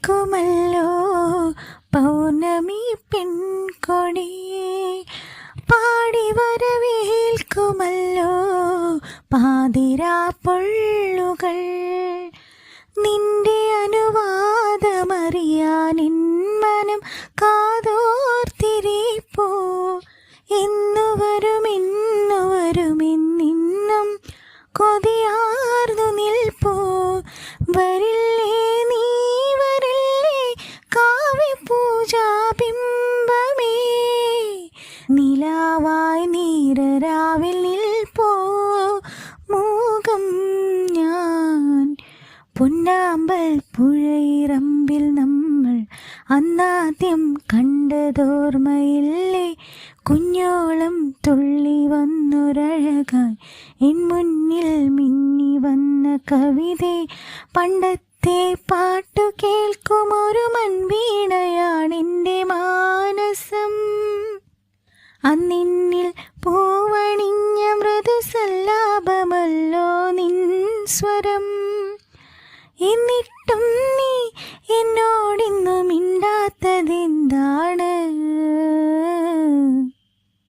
കേൾക്കുമല്ലോ പൗർണമി പെൺകൊടി, പാടി വരവേൽക്കുമല്ലോ പാതിരാ പൊള്ളുകൾ. നിന്റെ അനുവാദമറിയാൻ എൻ മനം കാതോർത്തിരിപ്പോ. എന്നു വരുമെന്നിന്നും കൊതിയാർന്നു നിൽപ്പോ. വരില്ലേ നീ വരില്ലേ കാവ്യപൂജാബിംബമേ, നിലാവായി നീരരാവിൽ നിൽപ്പോ മൂകം ഞാൻ. പൊന്നാമ്പൽ പുഴയിറമ്പിൽ നമ്മൾ അന്നാദ്യം കണ്ടതോർമ്മയില്ലേ. കുഞ്ഞോളം തുള്ളി വന്നൊരഴകായി എൻ മുന്നിൽ മിന്നി വന്ന കവിതേ. പണ്ടത്തെ പാട്ടു കേൾക്കുമൊരു മൺവീണയാണെൻ്റെ മാനസം. അന്നിന്നിൽ പൂവണിഞ്ഞ മൃദുസല്ലാപമല്ലോ നിൻ സ്വരം. എന്നിട്ടും